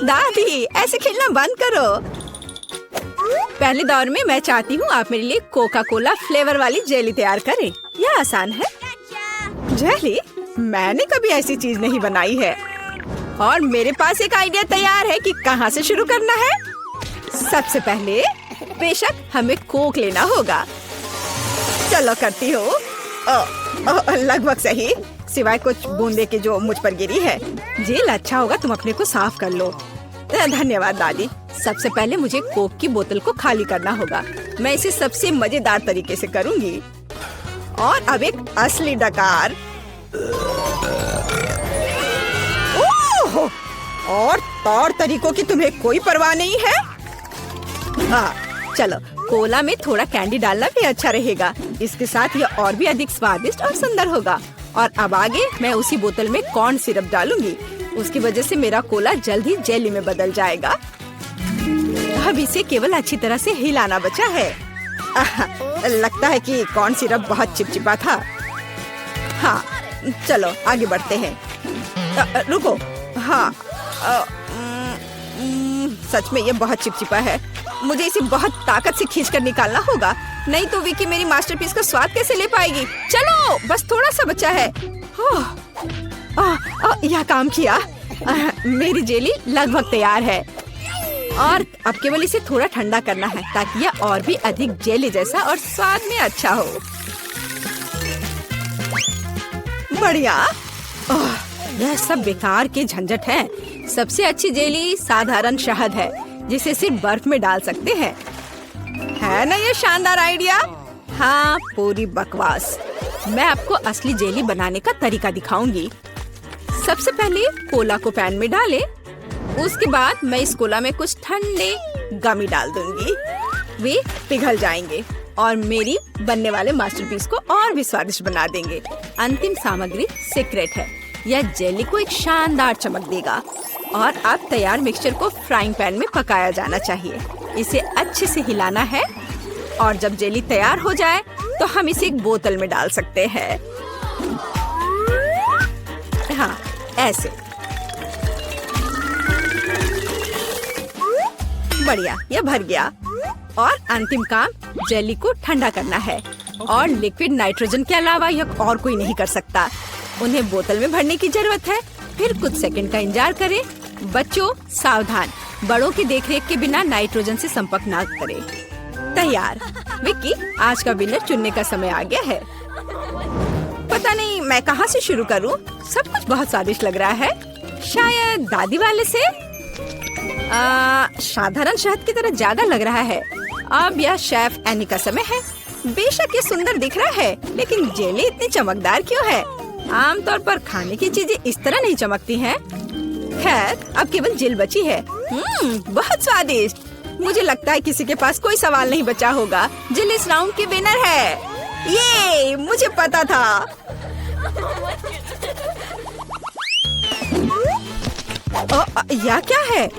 दादी, ऐसे खेलना बंद करो। पहले दौर में मैं चाहती हूँ आप मेरे लिए कोका कोला फ्लेवर वाली जेली तैयार करें। यह आसान है। जेली? मैंने कभी ऐसी चीज नहीं बनाई है। और मेरे पास एक आइडिया तैयार है कि कहाँ से शुरू करना है। सबसे पहले बेशक हमें कोक लेना होगा। चलो करती हूँ। लगभग सही, सिवाय कुछ बूंदे के जो मुझ पर गिरी है। जेल अच्छा होगा तुम अपने को साफ कर लो। धन्यवाद दादी। सबसे पहले मुझे कोक की बोतल को खाली करना होगा। मैं इसे सबसे मजेदार तरीके से करूंगी। और अब एक असली डकार। ओह! और तौर तरीकों की तुम्हें कोई परवाह नहीं है। हाँ, चलो कोला में थोड़ा कैंडी डालना भी अच्छा रहेगा। इसके साथ यह और भी अधिक स्वादिष्ट और सुंदर होगा। और अब आगे मैं उसी बोतल में कॉर्न सिरप डालूंगी। उसकी वजह से मेरा कोला जल्द ही जेली में बदल जाएगा। अब इसे केवल अच्छी तरह से हिलाना बचा है। लगता है कि कॉर्न सिरप बहुत चिपचिपा था। हाँ, चलो आगे बढ़ते हैं। रुको। हाँ, सच में ये बहुत चिपचिपा है। मुझे इसे बहुत ताकत से खींचकर निकालना होगा, नहीं तो विकी मेरी मास्टरपीस का स्वाद कैसे ले पाएगी। चलो, बस थोड़ा सा बचा है। यह काम किया। मेरी जेली लगभग तैयार है। और अब केवल इसे थोड़ा ठंडा करना है ताकि यह और भी अधिक जेली जैसा और स्वाद में अच्छा हो। बढ़िया। यह सब बेकार के झंझट है। सबसे अच्छी जेली साधारण शहद है जिसे सिर्फ बर्फ में डाल सकते हैं। है ना ये शानदार आइडिया? हाँ, पूरी बकवास। मैं आपको असली जेली बनाने का तरीका दिखाऊंगी। सबसे पहले कोला को पैन में डालें। उसके बाद मैं इस कोला में कुछ ठंडे गमी डाल दूंगी। वे पिघल जाएंगे और मेरी बनने वाले मास्टरपीस को और भी स्वादिष्ट बना देंगे। अंतिम सामग्री सीक्रेट है। यह जेली को एक शानदार चमक देगा। और अब तैयार मिक्सचर को फ्राइंग पैन में पकाया जाना चाहिए। इसे अच्छे से हिलाना है और जब जेली तैयार हो जाए तो हम इसे एक बोतल में डाल सकते हैं। हाँ, ऐसे। बढ़िया, यह भर गया। और अंतिम काम जेली को ठंडा करना है। और लिक्विड नाइट्रोजन के अलावा यह और कोई नहीं कर सकता। उन्हें बोतल में भरने की जरूरत है। फिर कुछ सेकंड का इंतजार करें। बच्चों सावधान, बड़ों की देखरेख के बिना नाइट्रोजन से संपर्क ना करें। तैयार। विक्की, आज का विनर चुनने का समय आ गया है। पता नहीं मैं कहाँ से शुरू करूँ। सब कुछ बहुत स्वादिष्ट लग रहा है। शायद दादी वाले से। साधारण शहद की तरह ज्यादा लग रहा है। अब यह शेफ एनी का समय है। बेशक ये सुंदर दिख रहा है, लेकिन जेली इतनी चमकदार क्यों है? आमतौर पर खाने की चीजें इस तरह नहीं चमकती हैं। खैर, अब केवल जेल बची है। बहुत स्वादिष्ट। मुझे लगता है किसी के पास कोई सवाल नहीं बचा होगा। जेल इस राउंड की विनर है। ये मुझे पता था। यह क्या है?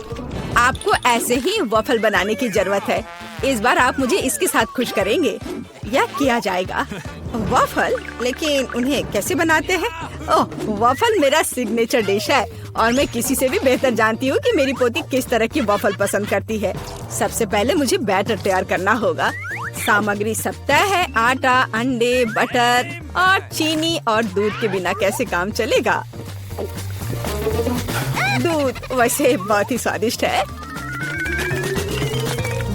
आपको ऐसे ही वॉफल बनाने की जरूरत है। इस बार आप मुझे इसके साथ खुश करेंगे। यह किया जाएगा। वॉफल? लेकिन उन्हें कैसे बनाते हैं? ओह, वॉफल मेरा सिग्नेचर डिश है और मैं किसी से भी बेहतर जानती हूँ कि मेरी पोती किस तरह की वॉफल पसंद करती है। सबसे पहले मुझे बैटर तैयार करना होगा। सामग्री सब तय है। आटा, अंडे, बटर और चीनी और दूध के बिना कैसे काम चलेगा। दूध वैसे बहुत ही स्वादिष्ट है।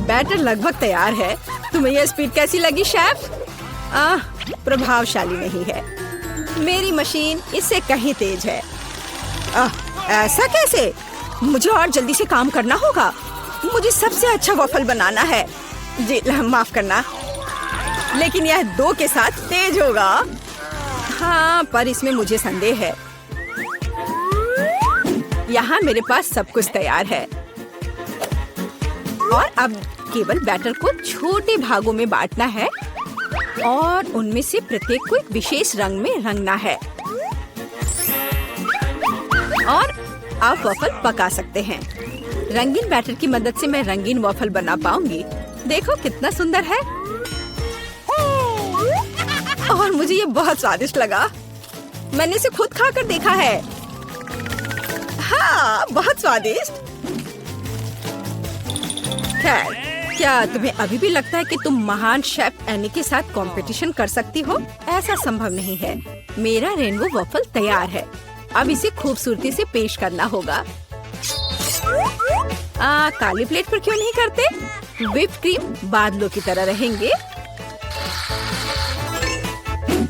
बैटर लगभग तैयार है। तुम्हें यह स्पीड कैसी लगी शेफ? प्रभावशाली नहीं है। मेरी मशीन इससे कहीं तेज है। ऐसा कैसे? मुझे और जल्दी से काम करना होगा। मुझे सबसे अच्छा वॉफल बनाना है। जी माफ करना, लेकिन यह 2 के साथ तेज होगा। हाँ, पर इसमें मुझे संदेह है। यहाँ मेरे पास सब कुछ तैयार है और अब केवल बैटर को छोटे भागों में बांटना है और उनमें से प्रत्येक को एक विशेष रंग में रंगना है। और आप वॉफल पका सकते हैं। रंगीन बैटर की मदद से मैं रंगीन वॉफल बना पाऊंगी। देखो कितना सुंदर है। और मुझे ये बहुत स्वादिष्ट लगा। मैंने इसे खुद खाकर देखा है। वाह, बहुत स्वादिष्ट। खैर, क्या तुम्हें अभी भी लगता है कि तुम महान शेफ एनी के साथ कंपटीशन कर सकती हो? ऐसा संभव नहीं है। मेरा रेनबो वॉफल तैयार है। अब इसे खूबसूरती से पेश करना होगा। काली प्लेट पर क्यों नहीं करते? व्हिप क्रीम बादलों की तरह रहेंगे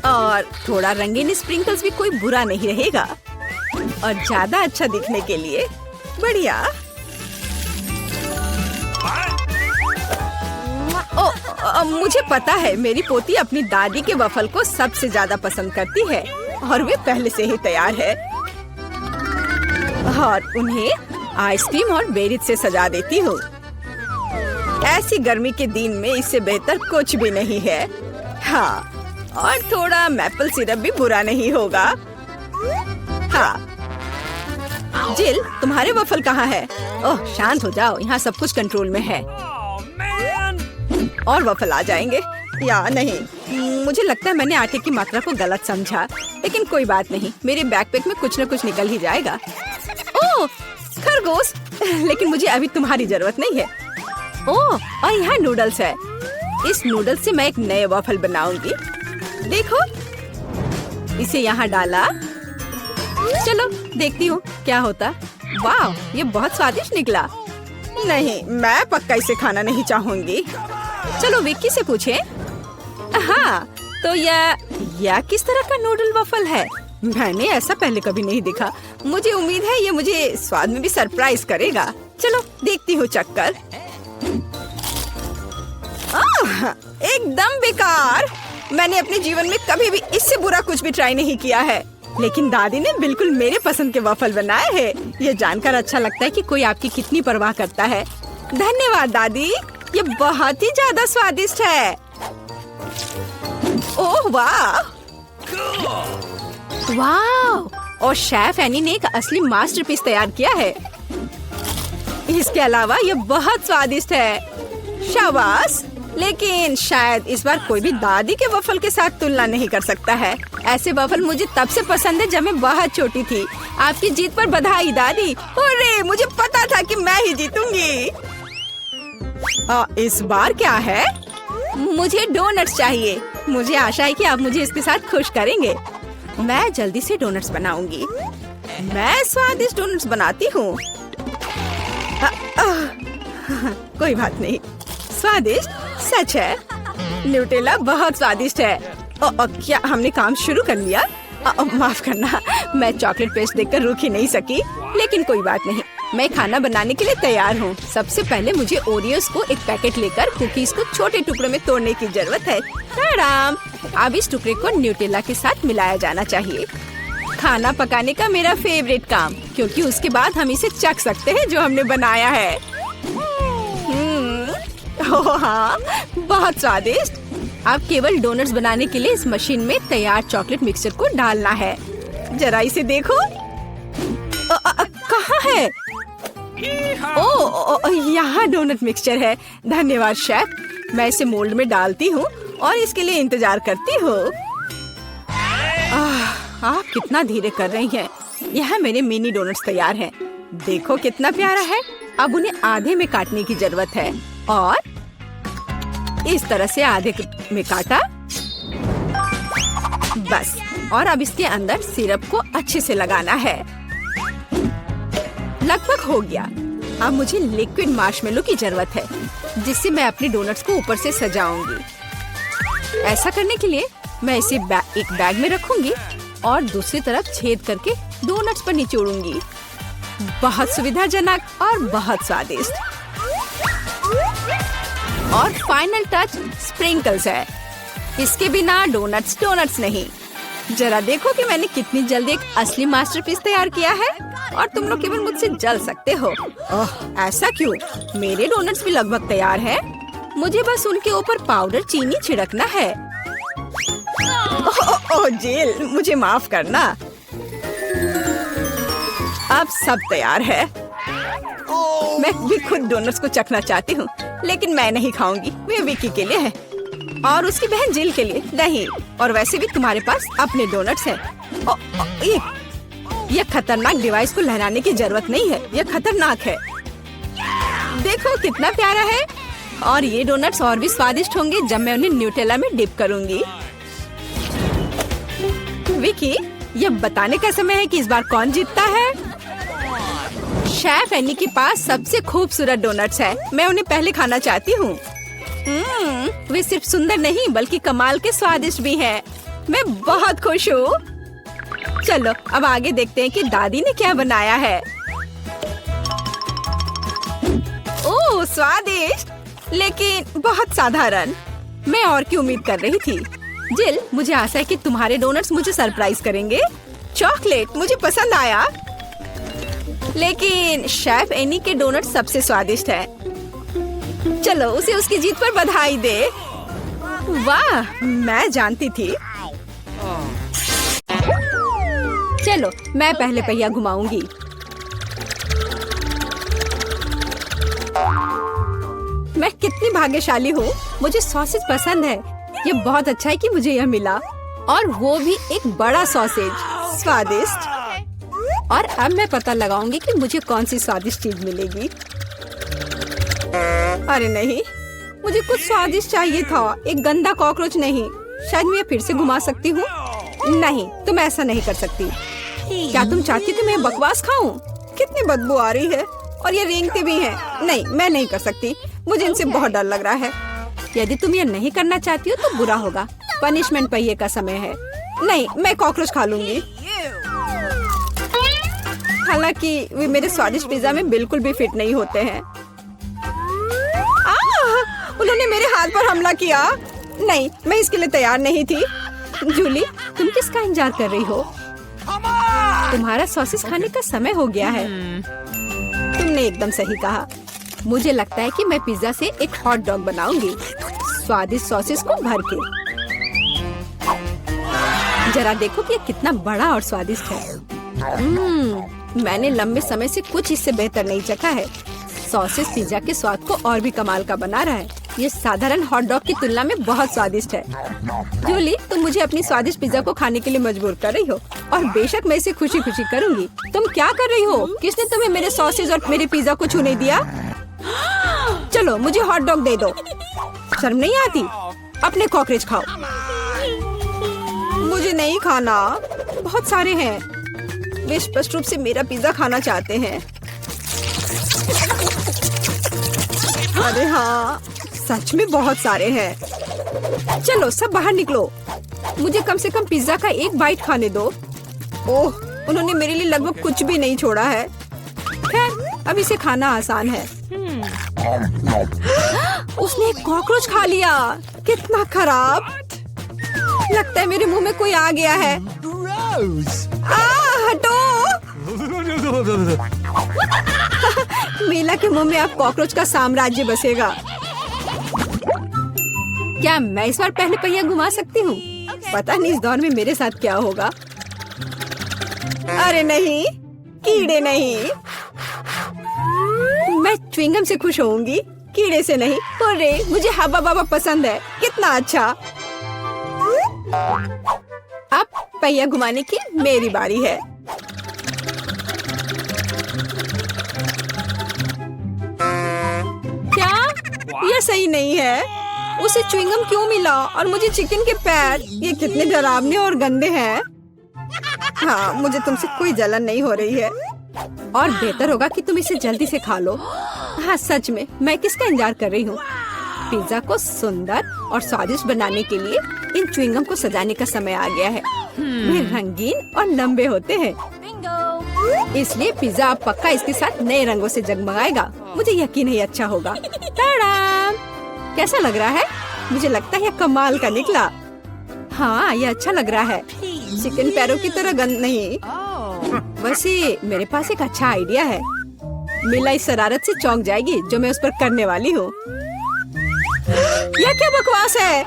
और थोड़ा रंगीन स्प्रिंकल्स भी कोई बुरा नहीं रहेगा। और ज्यादा अच्छा दिखने के लिए बढ़िया। मुझे पता है, मेरी पोती अपनी दादी के वफल को सबसे ज्यादा पसंद करती है और वे पहले से ही तैयार है। और उन्हें आइसक्रीम और बेरीज से सजा देती हूँ। ऐसी गर्मी के दिन में इससे बेहतर कुछ भी नहीं है। हाँ, और थोड़ा मैपल सिरप भी बुरा नहीं होगा। हाँ, जिल, तुम्हारे वफल कहाँ है? ओह, शांत हो जाओ, यहाँ सब कुछ कंट्रोल में है। और वफल आ जाएंगे या नहीं? मुझे लगता है मैंने आटे की मात्रा को गलत समझा, लेकिन कोई बात नहीं, मेरे बैकपैक में कुछ न कुछ निकल ही जाएगा। ओह, खरगोश, लेकिन मुझे अभी तुम्हारी जरूरत नहीं है। ओह, और यहाँ नूडल्स है। इस नूडल्स से मैं एक नए वफल बनाऊंगी। देखो, इसे यहाँ डाला। चलो देखती हूँ क्या होता। वाह, ये बहुत स्वादिष्ट निकला। नहीं, मैं पक्का इसे खाना नहीं चाहूंगी। चलो विक्की से पूछें। हाँ, तो यह किस तरह का नूडल वफल है? मैंने ऐसा पहले कभी नहीं देखा। मुझे उम्मीद है ये मुझे स्वाद में भी सरप्राइज करेगा। चलो देखती हूँ चक्कर। एकदम बेकार। मैंने अपने जीवन में कभी भी इससे बुरा कुछ भी ट्राई नहीं किया है, लेकिन दादी ने बिल्कुल मेरे पसंद के वफल बनाए हैं। ये जानकर अच्छा लगता है कि कोई आपकी कितनी परवाह करता है। धन्यवाद दादी, ये बहुत ही ज्यादा स्वादिष्ट है। ओह वाह, वाह! और शेफ एनी ने एक असली मास्टरपीस तैयार किया है। इसके अलावा ये बहुत स्वादिष्ट है। शाबाश, लेकिन शायद इस बार कोई भी दादी के वफल के साथ तुलना नहीं कर सकता है। ऐसे वफल मुझे तब से पसंद है जब मैं बहुत छोटी थी। आपकी जीत पर बधाई दादी। अरे, मुझे पता था कि मैं ही जीतूंगी। इस बार क्या है? मुझे डोनट्स चाहिए। मुझे आशा है कि आप मुझे इसके साथ खुश करेंगे। मैं जल्दी से डोनट्स बनाऊंगी। मैं स्वादिष्ट डोनट्स बनाती हूँ। कोई बात नहीं, स्वादिष्ट सच है। न्यूटेला बहुत स्वादिष्ट है। क्या हमने काम शुरू कर लिया? माफ करना, मैं चॉकलेट पेस्ट देखकर रुक ही नहीं सकी, लेकिन कोई बात नहीं, मैं खाना बनाने के लिए तैयार हूँ। सबसे पहले मुझे ओरियोस को एक पैकेट लेकर कुकीज को छोटे टुकड़ों में तोड़ने की जरूरत है। आराम। अब इस टुकड़े को न्यूटेला के साथ मिलाया जाना चाहिए। खाना पकाने का मेरा फेवरेट काम, क्योंकि उसके बाद हम इसे चख सकते हैं जो हमने बनाया है। ओह हाँ, बहुत स्वादिष्ट। अब केवल डोनट्स बनाने के लिए इस मशीन में तैयार चॉकलेट मिक्सचर को डालना है। जरा इसे देखो। कहाँ है? ओह, यहाँ डोनट मिक्सचर है। धन्यवाद शेफ। मैं इसे मोल्ड में डालती हूँ और इसके लिए इंतजार करती हूँ। आप कितना धीरे कर रही हैं। यहाँ मेरे मिनी डोनट्स तैयार हैं। देखो कितना प्यारा है। अब उन्हें आधे में काटने की जरूरत है और इस तरह से आधे में काटा। बस, और अब इसके अंदर सिरप को अच्छे से लगाना है। लगभग हो गया। अब मुझे लिक्विड मार्शमेलो की जरूरत है, जिससे मैं अपने डोनट्स को ऊपर से सजाऊंगी। ऐसा करने के लिए मैं इसे एक बैग में रखूंगी और दूसरी तरफ छेद करके डोनट्स पर निचोड़ूंगी। बहुत सुविधाजनक और बहुत स्वादिष्ट। और फाइनल टच स्प्रिंकल्स है। इसके बिना डोनट्स नहीं। जरा देखो कि मैंने कितनी जल्दी एक असली मास्टरपीस तैयार किया है और तुम लोग केवल मुझसे जल सकते हो। ओह, ऐसा क्यों? मेरे डोनट्स भी लगभग तैयार हैं। मुझे बस उनके ऊपर पाउडर चीनी छिड़कना है। ओह जेल, मुझे माफ करना। अब सब तैयार है। मैं भी खुद डोनट्स को चखना चाहती हूँ, लेकिन मैं नहीं खाऊंगी। वे विकी के लिए है और उसकी बहन जिल के लिए नहीं। और वैसे भी तुम्हारे पास अपने डोनट्स हैं। यह खतरनाक डिवाइस को लहराने की जरूरत नहीं है, यह खतरनाक है। देखो कितना प्यारा है। और ये डोनट्स और भी स्वादिष्ट होंगे जब मैं उन्हें न्यूटेला में डिप करूंगी। विकी, यह बताने का समय है कि इस बार कौन जीतता है। शेफ एनी के पास सबसे खूबसूरत डोनट्स है, मैं उन्हें पहले खाना चाहती हूँ। वे सिर्फ सुंदर नहीं बल्कि कमाल के स्वादिष्ट भी हैं। मैं बहुत खुश हूँ। चलो अब आगे देखते हैं कि दादी ने क्या बनाया है। ओह स्वादिष्ट, लेकिन बहुत साधारण। मैं और की उम्मीद कर रही थी। जिल, मुझे आशा है कि तुम्हारे डोनट्स मुझे सरप्राइज करेंगे। चॉकलेट मुझे पसंद आया, लेकिन शेफ एनी के डोनट सबसे स्वादिष्ट है। चलो उसे उसकी जीत पर बधाई दे। वाह, मैं जानती थी। चलो मैं पहले पहिया घुमाऊंगी। मैं कितनी भाग्यशाली हूँ, मुझे सॉसेज पसंद है। ये बहुत अच्छा है कि मुझे यह मिला, और वो भी एक बड़ा सॉसेज। स्वादिष्ट। और अब मैं पता लगाऊंगी कि मुझे कौन सी स्वादिष्ट चीज मिलेगी। अरे नहीं, मुझे कुछ स्वादिष्ट चाहिए था, एक गंदा कॉकरोच नहीं। शायद मैं फिर से घुमा सकती हूँ। नहीं, तुम ऐसा नहीं कर सकती। क्या तुम चाहती कि मैं बकवास खाऊं? कितनी बदबू आ रही है, और ये रेंगते भी हैं। नहीं, मैं नहीं कर सकती, मुझे इनसे बहुत डर लग रहा है। यदि तुम ये नहीं करना चाहती हो तो बुरा होगा। पनिशमेंट पहिए का समय है। नहीं, मैं कॉकरोच खा लूंगी। हालांकि वे मेरे स्वादिष्ट पिज्जा में बिल्कुल भी फिट नहीं होते हैं। उन्होंने मेरे हाथ पर हमला किया। नहीं, मैं इसके लिए तैयार नहीं थी। जूली, तुम किसका इंतजार कर रही हो? तुम्हारा सॉसेस खाने का समय हो गया है। तुमने एकदम सही कहा। मुझे लगता है कि मैं पिज्जा से एक हॉट डॉग बनाऊंगी, स्वादिष्ट सॉसेस को भर के। जरा देखो कि ये कितना बड़ा और स्वादिष्ट है। मैंने लंबे समय से कुछ इससे बेहतर नहीं चखा है। सॉसेस पिज्जा के स्वाद को और भी कमाल का बना रहा है। ये साधारण हॉट डॉग की तुलना में बहुत स्वादिष्ट है। जूली, तुम मुझे अपनी स्वादिष्ट पिज्जा को खाने के लिए मजबूर कर रही हो, और बेशक मैं इसे खुशी खुशी करूंगी। तुम क्या कर रही हो? किसने तुम्हें मेरे सॉसेज और मेरे पिज्जा को छूने दिया? चलो मुझे हॉट डॉग दे दो। शर्म नहीं आती? अपने कॉकरोच खाओ। मुझे नहीं खाना, बहुत सारे हैं। वे स्पष्ट रूप से मेरा पिज्जा खाना चाहते हैं। अरे हाँ, सच में बहुत सारे हैं। चलो सब बाहर निकलो, मुझे कम से कम पिज्जा का एक बाइट खाने दो। ओह, उन्होंने मेरे लिए लगभग कुछ भी नहीं छोड़ा है। खैर, अब इसे खाना आसान है। उसने एक कॉकरोच खा लिया। कितना खराब। लगता है मेरे मुंह में कोई आ गया है। हटो। मीला के मुंह में अब कॉकरोच का साम्राज्य बसेगा। क्या मैं इस बार पहले पहिया घुमा सकती हूँ? पता नहीं इस दौर में मेरे साथ क्या होगा। अरे नहीं, कीड़े नहीं। मैं च्युइंगम से खुश होऊंगी, कीड़े से नहीं। अरे मुझे हवा बाबा पसंद है। कितना अच्छा। अब पहिया घुमाने की मेरी बारी है। क्या यह सही नहीं है? उसे च्युइंगम क्यों मिला और मुझे चिकन के पैर? ये कितने डरावने और गंदे हैं। हाँ, मुझे तुमसे कोई जलन नहीं हो रही है, और बेहतर होगा कि तुम इसे जल्दी से खा लो। हाँ सच में, मैं किसका इंतजार कर रही हूँ? पिज्जा को सुंदर और स्वादिष्ट बनाने के लिए इन च्युइंगम को सजाने का समय आ गया है। वे रंगीन और लंबे होते हैं, इसलिए पिज्जा अब पक्का इसके साथ नए रंगों से जगमगाएगा। मुझे यकीन है अच्छा होगा। टाडाम! कैसा लग रहा है? मुझे लगता है यह कमाल का निकला। हाँ, यह अच्छा लग रहा है। चिकन पैरों की तरह गंद नहीं। वैसे मेरे पास एक अच्छा आइडिया है। मीला इस शरारत से चौंक जाएगी जो मैं उस पर करने वाली हूँ। यह क्या बकवास है?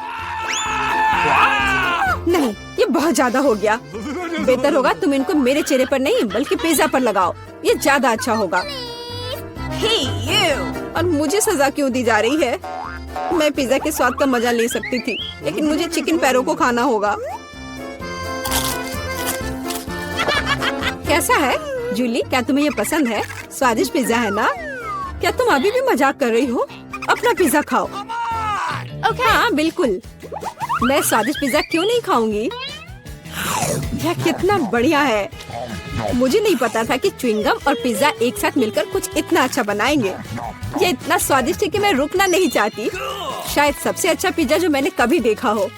नहीं, ये बहुत ज्यादा हो गया। बेहतर होगा तुम इनको मेरे चेहरे पर नहीं बल्कि पिज्जा पर लगाओ, ये ज्यादा अच्छा होगा। और मुझे सजा क्यों दी जा रही है? मैं पिज्जा के स्वाद का मजा ले सकती थी, लेकिन मुझे चिकन पैरों को खाना होगा। कैसा है जूली? क्या तुम्हें ये पसंद है? स्वादिष्ट पिज्जा है ना? क्या तुम अभी भी मजाक कर रही हो? अपना पिज्जा खाओ। हाँ बिल्कुल, मैं स्वादिष्ट पिज्जा क्यों नहीं खाऊंगी? यह कितना बढ़िया है। मुझे नहीं पता था कि च्युइंगम और पिज्जा एक साथ मिलकर कुछ इतना अच्छा बनाएंगे। यह इतना स्वादिष्ट है कि मैं रुकना नहीं चाहती। शायद सबसे अच्छा पिज्जा जो मैंने कभी देखा हो।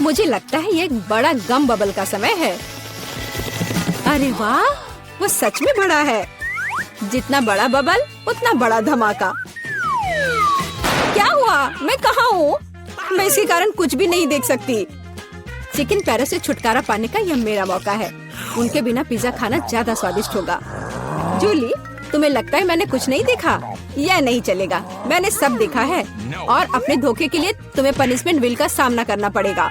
मुझे लगता है ये एक बड़ा गम बबल का समय है। अरे वाह, वो सच में बड़ा है। जितना बड़ा बबल उतना बड़ा धमाका। क्या हुआ? मैं कहाँ हूँ? मैं इसके कारण कुछ भी नहीं देख सकती। चिकन पैरों से छुटकारा पाने का यह मेरा मौका है। उनके बिना पिज्जा खाना ज्यादा स्वादिष्ट होगा। जूली, तुम्हें लगता है मैंने कुछ नहीं देखा? यह नहीं चलेगा, मैंने सब देखा है और अपने धोखे के लिए तुम्हें पनिशमेंट बिल का सामना करना पड़ेगा।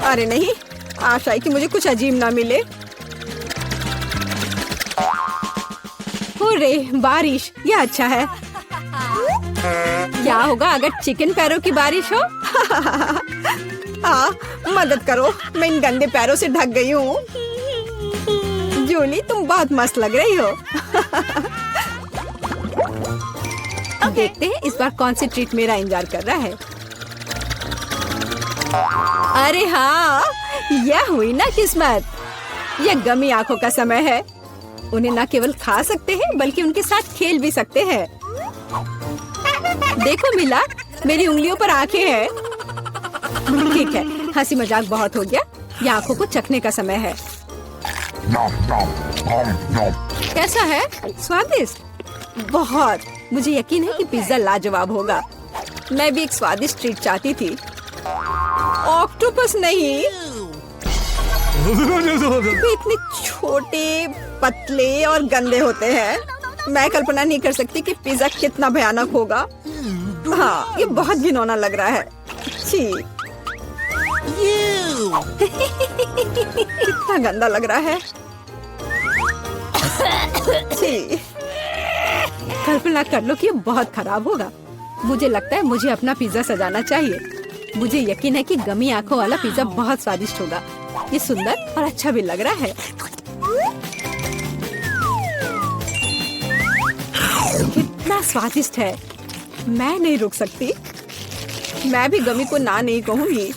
अरे नहीं, आशा है कि मुझे कुछ अजीब ना मिले। हुर्रे, बारिश, यह अच्छा है। क्या होगा अगर चिकन पैरों की बारिश हो? हाँ, मदद करो, मैं इन गंदे पैरों से ढक गई हूँ। जूली, तुम बहुत मस्त लग रही हो। देखते हैं इस बार कौन सी ट्रीट मेरा इंतजार कर रहा है। अरे हाँ, यह हुई ना किस्मत। यह गमी आंखों का समय है। उन्हें न केवल खा सकते हैं बल्कि उनके साथ खेल भी सकते हैं। देखो मिला, मेरी उंगलियों पर आंखें हैं। ठीक है, हंसी मजाक बहुत हो गया। ये आंखों को चखने का समय है। कैसा है? स्वादिष्ट? बहुत। मुझे यकीन है कि पिज्जा लाजवाब होगा। मैं भी एक स्वादिष्ट ट्रीट चाहती थी। ऑक्टोपस नहीं। वे इतने छोटे, पतले और गंदे होते हैं। मैं कल्पना नहीं कर सकती कि पिज्जा कितना भयानक होगा। हाँ, ये बहुत घिनौना लग रहा है। छी। कितना गंदा लग रहा है। छी। कल्पना कर लो कि ये बहुत खराब होगा। मुझे लगता है मुझे अपना पिज्जा सजाना चाहिए। मुझे यकीन है कि गमी आंखों वाला पिज्जा बहुत स्वादिष्ट होगा। ये सुंदर और अच्छा भी लग रहा है। कितना स्वादिष्ट है। मैं नहीं रुक सकती। मैं भी गमी को ना नहीं कहूँगी।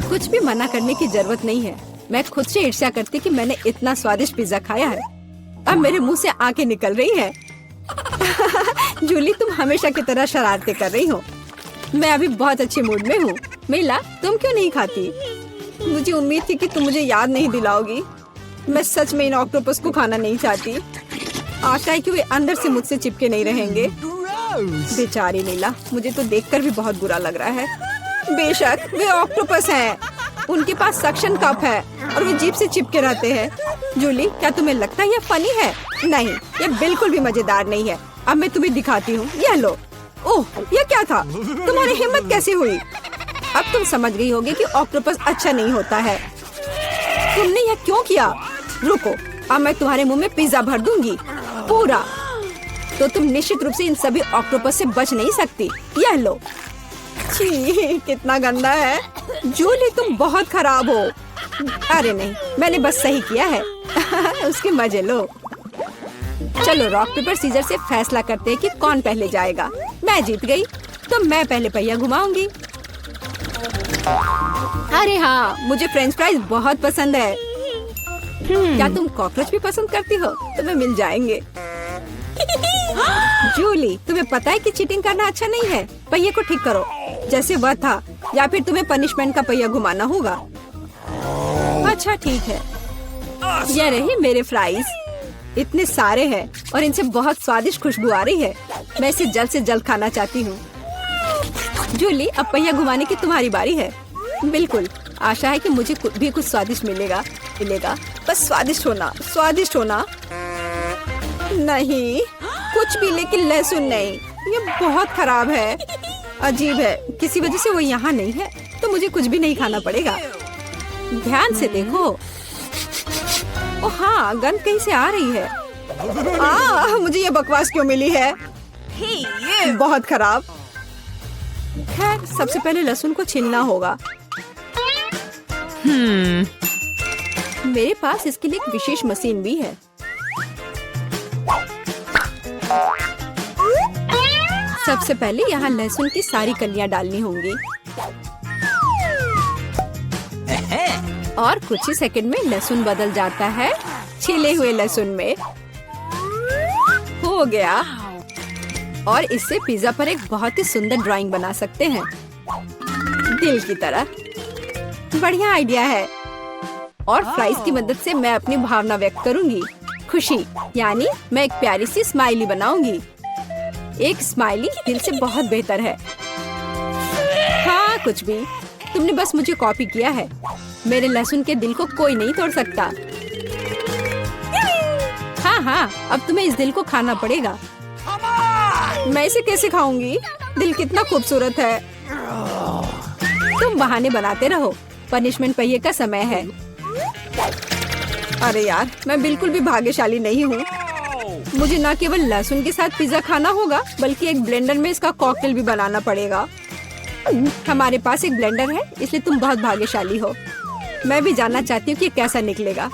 कुछ भी मना करने की जरूरत नहीं है। मैं खुद से ईर्ष्या करती कि मैंने इतना स्वादिष्ट पिज्जा खाया है। अब मेरे मुंह से आंखें निकल रही है। जूली, तुम हमेशा की तरह शरारतें कर रही हो। मैं अभी बहुत अच्छे मूड में हूँ। मिला, तुम क्यों नहीं खाती? मुझे उम्मीद थी कि तुम मुझे याद नहीं दिलाओगी। मैं सच में इन ऑक्टोपस को खाना नहीं चाहती। आशा है कि वे अंदर से मुझसे चिपके नहीं रहेंगे। बेचारी नीला, मुझे तो देखकर भी बहुत बुरा लग रहा है। बेशक वे ऑक्टोपस हैं। उनके पास सक्शन कप है और वे जीभ से चिपके रहते हैं। जूली, क्या तुम्हें लगता है यह फनी है? नहीं, यह बिल्कुल भी मजेदार नहीं है। अब मैं तुम्हें दिखाती हूँ। यह लो। ओह, यह क्या था? तुम्हारी हिम्मत कैसे हुई? अब तुम समझ गई होगी कि ऑक्टोपस अच्छा नहीं होता है। तुमने यह क्यों किया? रुको, अब मैं तुम्हारे मुंह में पिज्जा भर दूंगी, पूरा। तो तुम निश्चित रूप से इन सभी ऑक्टोपस से बच नहीं सकती। यह लो। छी, कितना गंदा है। जूली, तुम बहुत खराब हो। अरे नहीं, मैंने बस सही किया है। उसके मजे लो। चलो रॉक पेपर सीजर से फैसला करते हैं कि कौन पहले जाएगा। मैं जीत गई तो मैं पहले पहिया घुमाऊंगी। अरे हाँ, मुझे फ्रेंच फ्राइज बहुत पसंद है। क्या तुम कॉकरोच भी पसंद करती हो? तुम्हें मिल जाएंगे। जूली, तुम्हें पता है कि चीटिंग करना अच्छा नहीं है। पहिए को ठीक करो जैसे वह था, या फिर तुम्हें पनिशमेंट का पहिया घुमाना होगा। अच्छा ठीक है। ये रही मेरे फ्राइज। इतने सारे हैं और इनसे बहुत स्वादिष्ट खुशबू आ रही है। मैं इसे जल्द से जल्द खाना चाहती हूँ। जूली, अब पहिया घुमाने की तुम्हारी बारी है। बिल्कुल, आशा है कि मुझे भी कुछ स्वादिष्ट मिलेगा। बस स्वादिष्ट होना, स्वादिष्ट होना। नहीं, कुछ भी, लेकिन लहसुन नहीं। ये बहुत खराब है, अजीब है। किसी वजह से वो यहाँ नहीं है तो मुझे कुछ भी नहीं खाना पड़ेगा। ध्यान से देखो। ओ हाँ, गंध कहीं से आ रही है। मुझे ये बकवास क्यों मिली है? बहुत खराब। खैर, सबसे पहले लहसुन को छीलना होगा। मेरे पास इसके लिए एक विशेष मशीन भी है। सबसे पहले यहाँ लहसुन की सारी कलियां डालनी होंगी और कुछ ही सेकंड में लहसुन बदल जाता है छिले हुए लहसुन में। हो गया। और इससे पिज्जा पर एक बहुत ही सुंदर ड्राइंग बना सकते हैं, दिल की तरह। बढ़िया आइडिया है। और फ्राइज की मदद से मैं अपनी भावना व्यक्त करूंगी, खुशी, यानी मैं एक प्यारी सी स्माइली बनाऊंगी। एक स्माइली दिल से बहुत बेहतर है। हाँ, कुछ भी, तुमने बस मुझे कॉपी किया है। मेरे लहसुन के दिल को कोई नहीं तोड़ सकता। हाँ, अब तुम्हें इस दिल को खाना पड़ेगा। मैं इसे कैसे खाऊंगी? दिल कितना खूबसूरत है। तुम बहाने बनाते रहो, पनिशमेंट पहिए का समय है। अरे यार, मैं बिल्कुल भी भाग्यशाली नहीं हूँ। मुझे न केवल लहसुन के साथ पिज्जा खाना होगा, बल्कि एक ब्लेंडर में इसका कॉकटेल भी बनाना पड़ेगा। हमारे पास एक ब्लेंडर है, इसलिए तुम बहुत भाग्यशाली हो। मैं भी जानना चाहती हूँ कि कैसा निकलेगा।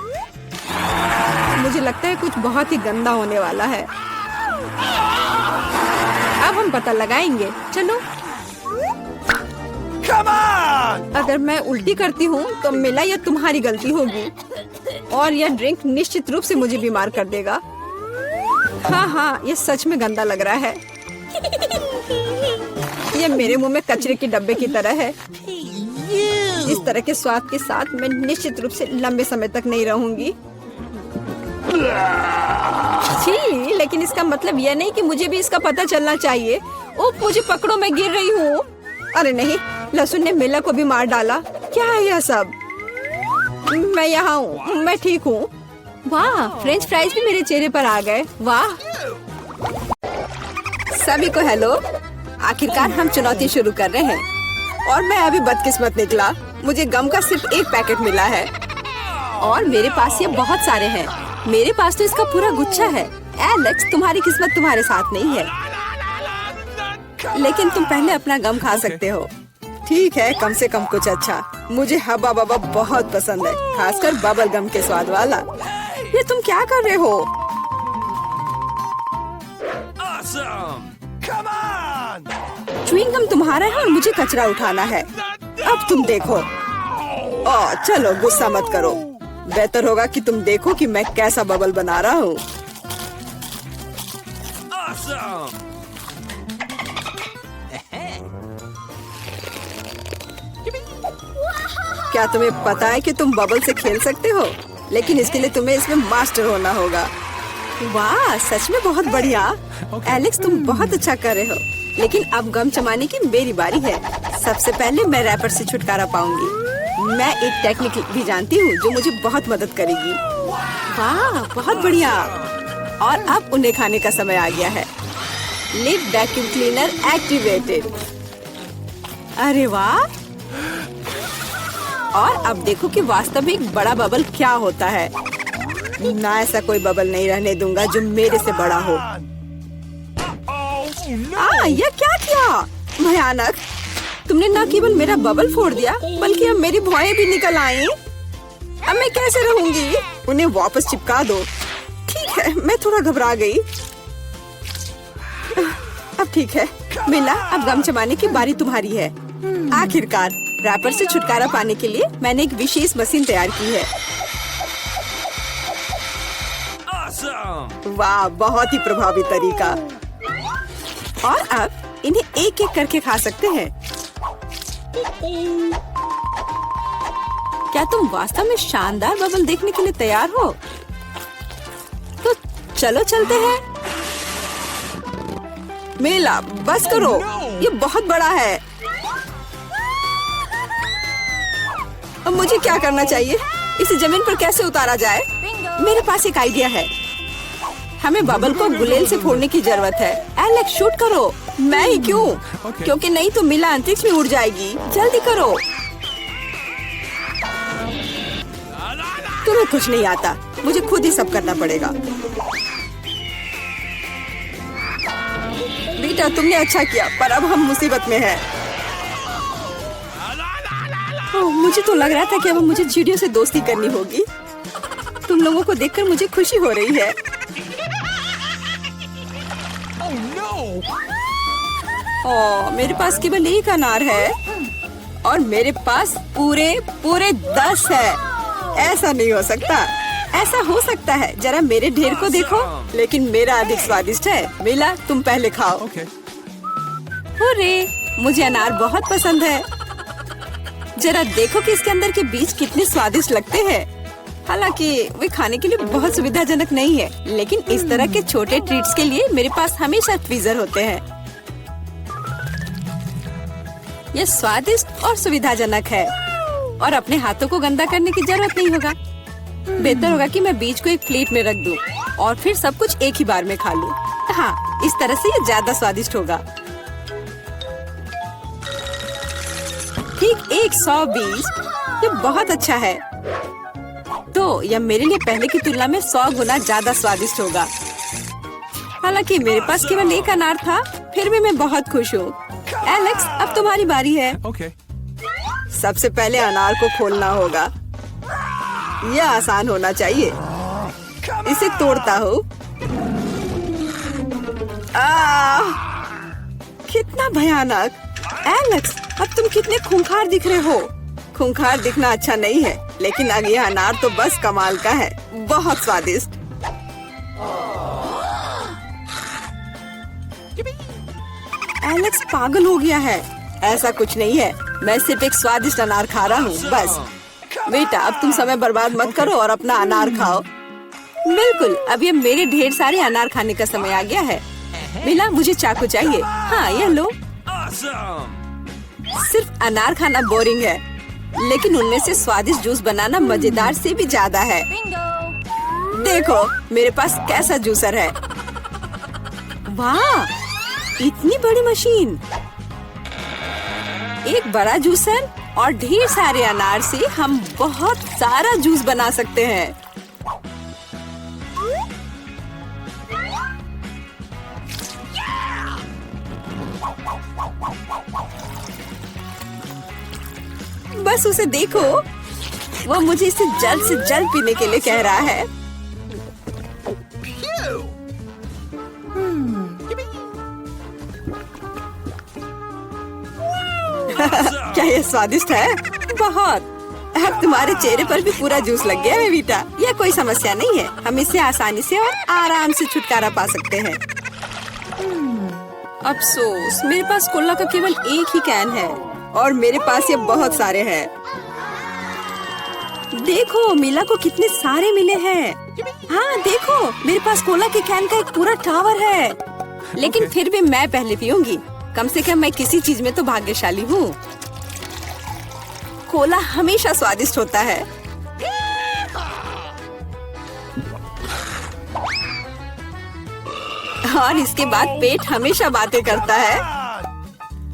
मुझे लगता है कुछ बहुत ही गंदा होने वाला है। अब हम पता लगाएंगे। चलो। अगर मैं उल्टी करती हूँ तो मिला यह तुम्हारी गलती होगी और यह ड्रिंक निश्चित रूप से मुझे बीमार कर देगा। हाँ, ये सच में गंदा लग रहा है। ये मेरे मुंह में कचरे के डब्बे की तरह है। इस तरह के स्वाद के साथ मैं निश्चित रूप से लंबे समय तक नहीं रहूंगी। छी, लेकिन इसका मतलब यह नहीं कि मुझे भी इसका पता चलना चाहिए। ओह, मुझे पकड़ो, मैं गिर रही हूँ। अरे नहीं, लहसुन ने मिला को भी मार डाला। क्या है यह सब? मैं यहाँ हूँ, मैं ठीक हूँ। वाह, फ्रेंच फ्राइज भी मेरे चेहरे पर आ गए। वाह। सभी को हेलो। आखिरकार हम चुनौती शुरू कर रहे हैं और मैं अभी बदकिस्मत निकला। मुझे गम का सिर्फ एक पैकेट मिला है और मेरे पास ये बहुत सारे हैं। मेरे पास तो इसका पूरा गुच्छा है। एलेक्स, तुम्हारी किस्मत तुम्हारे साथ नहीं है, लेकिन तुम पहले अपना गम खा सकते हो। ठीक है, कम से कम कुछ अच्छा। मुझे हब्बा बब्बा बहुत पसंद है, खासकर बबल गम के स्वाद वाला। ये तुम क्या कर रहे हो? च्युइंग गम तुम्हारा है और मुझे कचरा उठाना है। अब तुम देखो। चलो, गुस्सा मत करो। बेहतर होगा कि तुम देखो कि मैं कैसा बबल बना रहा हूँ। क्या तुम्हें पता है कि तुम बबल से खेल सकते हो? लेकिन इसके लिए तुम्हें इसमें मास्टर होना होगा। वाह, सच में बहुत बढ़िया। एलेक्स, तुम बहुत अच्छा कर रहे हो। लेकिन अब गम चबाने की मेरी बारी है। सबसे पहले मैं रैपर से छुटकारा पाऊंगी। मैं एक टेक्निक भी जानती हूँ जो मुझे बहुत मदद करेगी। वाह, बहुत बढ़िया। और अब उन्हें खाने का समय आ गया है। Lid vacuum cleaner activated. अरे वाह। और अब देखो कि वास्तव में एक बड़ा बबल क्या होता है। ना, ऐसा कोई बबल नहीं रहने दूंगा जो मेरे से बड़ा हो। यह क्या किया? भयानक। तुमने न केवल मेरा बबल फोड़ दिया, बल्कि अब मेरी भौएं भी निकल आई। अब मैं कैसे रहूंगी? उन्हें वापस चिपका दो। ठीक है, मैं थोड़ा घबरा गई। अब ठीक है मिला, अब गम चबाने की बारी तुम्हारी है। आखिरकार रैपर से छुटकारा पाने के लिए मैंने एक विशेष मशीन तैयार की है। वाह, बहुत ही प्रभावी तरीका। और अब इन्हें एक एक करके खा सकते हैं। क्या तुम वास्तव में शानदार बबल देखने के लिए तैयार हो? तो चलो चलते हैं। मेला, बस करो, ये बहुत बड़ा है। अब मुझे क्या करना चाहिए? इसे जमीन पर कैसे उतारा जाए? मेरे पास एक आइडिया है। हमें बबल को गुलेल से फोड़ने की जरूरत है। एलेक्स, शूट करो। मैं ही क्यों? क्योंकि नहीं तो मिला अंतरिक्ष में उड़ जाएगी। जल्दी करो। तुम्हें कुछ नहीं आता, मुझे खुद ही सब करना पड़ेगा। बेटा, तुमने अच्छा किया, पर अब हम मुसीबत में हैं। मुझे तो लग रहा था कि अब मुझे चिड़ियों से दोस्ती करनी होगी। तुम लोगों को देखकर मुझे खुशी हो रही है। ओह, मेरे पास केवल एक अनार है और मेरे पास पूरे 10 है। ऐसा नहीं हो सकता। ऐसा हो सकता है, जरा मेरे ढेर को देखो, लेकिन मेरा अधिक स्वादिष्ट है। मिला, तुम पहले खाओ। अरे, मुझे अनार बहुत पसंद है। जरा देखो कि इसके अंदर के बीज कितने स्वादिष्ट लगते हैं। हालांकि वे खाने के लिए बहुत सुविधाजनक नहीं है, लेकिन इस तरह के छोटे ट्रीट्स के लिए मेरे पास हमेशा ट्वीजर होते हैं। यह स्वादिष्ट और सुविधाजनक है और अपने हाथों को गंदा करने की जरूरत नहीं होगा। बेहतर होगा कि मैं बीज को एक प्लेट में रख दूं और फिर सब कुछ एक ही बार में खा लूं। हाँ, इस तरह से ये ज्यादा स्वादिष्ट होगा। ठीक 100 बीज, ये बहुत अच्छा है। तो यह मेरे लिए पहले की तुलना में 100 गुना ज्यादा स्वादिष्ट होगा। हालांकि मेरे पास केवल एक अनार था, फिर भी मैं बहुत खुश हूँ। एलेक्स, अब तुम्हारी बारी है। सबसे पहले अनार को खोलना होगा। यह आसान होना चाहिए। इसे तोड़ता हूँ। कितना भयानक! एलेक्स, अब तुम कितने खूंखार दिख रहे हो। खूंखार दिखना अच्छा नहीं है, लेकिन अब यह अनार तो बस कमाल का है। बहुत स्वादिष्ट। एलेक्स पागल हो गया है। ऐसा कुछ नहीं है, मैं सिर्फ एक स्वादिष्ट अनार खा रहा हूँ, बस। बेटा, अब तुम समय बर्बाद मत करो और अपना अनार खाओ। बिल्कुल, अब ये मेरे ढेर सारे अनार खाने का समय आ गया है। मिला, मुझे चाकू चाहिए। हाँ, यह लो। सिर्फ अनार खाना बोरिंग है, लेकिन उनमें से स्वादिष्ट जूस बनाना मजेदार से भी ज्यादा है। देखो, मेरे पास कैसा जूसर है। वाह, इतनी बड़ी मशीन! एक बड़ा जूसर और ढेर सारे अनार से हम बहुत सारा जूस बना सकते हैं। बस उसे देखो, वो मुझे इसे जल्द से जल्द पीने के लिए कह रहा है। क्या ये स्वादिष्ट है? बहुत। अब तुम्हारे चेहरे पर भी पूरा जूस लग गया है बेटा। यह कोई समस्या नहीं है, हम इससे आसानी से और आराम से छुटकारा पा सकते हैं। अफसोस, मेरे पास कोला का केवल एक ही कैन है और मेरे पास ये बहुत सारे हैं। देखो, मिला को कितने सारे मिले हैं। हाँ देखो, मेरे पास कोला के कैन का एक पूरा टावर है। लेकिन फिर भी मैं पहले पीऊंगी। कम से कम मैं किसी चीज में तो भाग्यशाली हूँ। कोला हमेशा स्वादिष्ट होता है। और इसके बाद पेट हमेशा बातें करता है।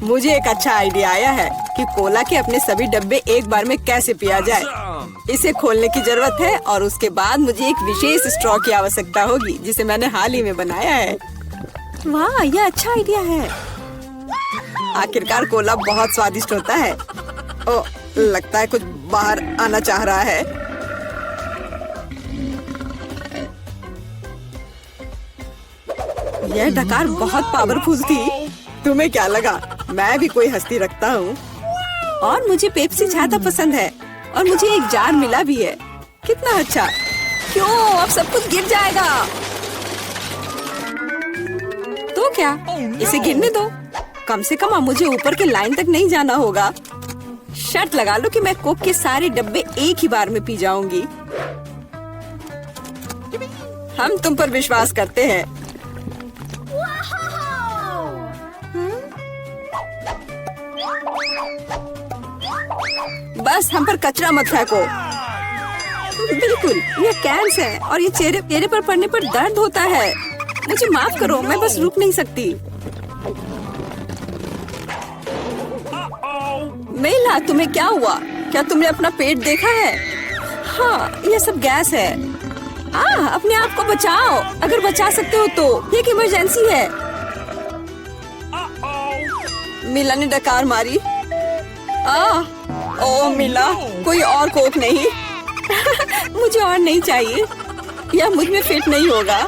मुझे एक अच्छा आइडिया आया है कि कोला के अपने सभी डब्बे एक बार में कैसे पिया जाए। इसे खोलने की जरूरत है और उसके बाद मुझे एक विशेष स्ट्रॉ की आवश्यकता होगी, जिसे मैंने हाल ही में बनाया है। वाह, यह अच्छा आइडिया है। आखिरकार कोला बहुत स्वादिष्ट होता है। ओ, लगता है कुछ बाहर आना चाह रहा है। यह डकार बहुत पावरफुल थी। तुम्हें क्या लगा मैं भी कोई हस्ती रखता हूँ? और मुझे पेप्सी ज्यादा पसंद है और मुझे एक जार मिला भी है। कितना अच्छा! क्यों, अब सब कुछ गिर जाएगा। तो क्या, इसे गिरने दो। कम से कम अब मुझे ऊपर के लाइन तक नहीं जाना होगा। शर्त लगा लो कि मैं कोक के सारे डब्बे एक ही बार में पी जाऊंगी। हम तुम पर विश्वास करते हैं। बस हम पर कचरा मत फेंको। बिल्कुल, ये कैंस है और ये चेहरे पर पड़ने पर दर्द होता है। मुझे माफ करो, मैं बस रुक नहीं सकती। मेला, तुम्हें क्या हुआ? क्या तुमने अपना पेट देखा है? हाँ, यह सब गैस है। अपने आप को बचाओ, अगर बचा सकते हो तो। ये एक इमरजेंसी है। मिला ने डकार मारी। ओ मिला, कोई और कोक नहीं। मुझे और नहीं चाहिए, यह मुझ में फिट नहीं होगा।